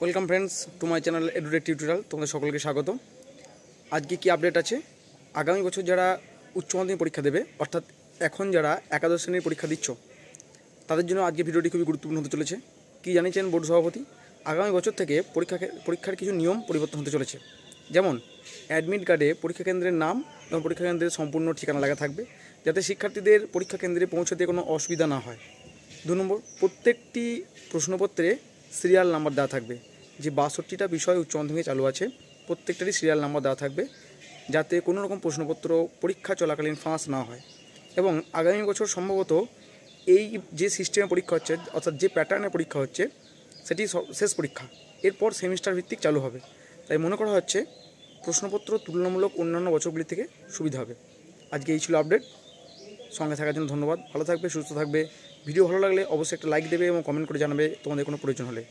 Welcome friends to my channel Edutech tutorial. তোমাদের সকলকে স্বাগত। আজকে কি আপডেট আছে, আগামী বছর যারা উচ্চ মাধ্যমিক পরীক্ষা দেবে, অর্থাৎ এখন যারা একাদশ শ্রেণীর পরীক্ষা দিচ্ছ, তাদের জন্য আজকে ভিডিওটি খুবই গুরুত্বপূর্ণ হতে চলেছে। কি জানিয়েছেন বোর্ড সভাপতি, আগামী বছর থেকে পরীক্ষার কিছু নিয়ম পরিবর্তন হতে চলেছে। যেমন অ্যাডমিট কার্ডে পরীক্ষা কেন্দ্রের নাম এবং পরীক্ষা কেন্দ্রের সম্পূর্ণ ঠিকানা লেখা থাকবে, যাতে শিক্ষার্থীদের পরীক্ষা কেন্দ্রে পৌঁছতে কোনো অসুবিধা না হয়। 2 নম্বর, প্রত্যেকটি প্রশ্নপত্রে সিরিয়াল নাম্বার দেওয়া থাকবে। যে 62টা বিষয় উচ্চ মাধ্যমিকে চালু আছে, প্রত্যেকটারই সিরিয়াল নাম্বার দেওয়া থাকবে, যাতে কোনো রকম প্রশ্নপত্র পরীক্ষা চলাকালীন ফাঁস না হয়। এবং আগামী বছর সম্ভবত এই যে সিস্টেমে পরীক্ষা হচ্ছে, অর্থাৎ যে প্যাটার্নে পরীক্ষা হচ্ছে, সেটি শেষ পরীক্ষা, এরপর সেমিস্টার ভিত্তিক চালু হবে। তাই মনে করা হচ্ছে প্রশ্নপত্র তুলনামূলক অন্যান্য বছরগুলি থেকে সুবিধা হবে। আজকে এই ছিল আপডেট। সঙ্গে থাকার জন্য ধন্যবাদ। ভালো থাকবে, সুস্থ থাকবে। ভিডিও ভালো লাগলে অবশ্যই একটা লাইক দেবে এবং কমেন্ট করে জানাবে তোমাদের কোনো প্রয়োজন হলে।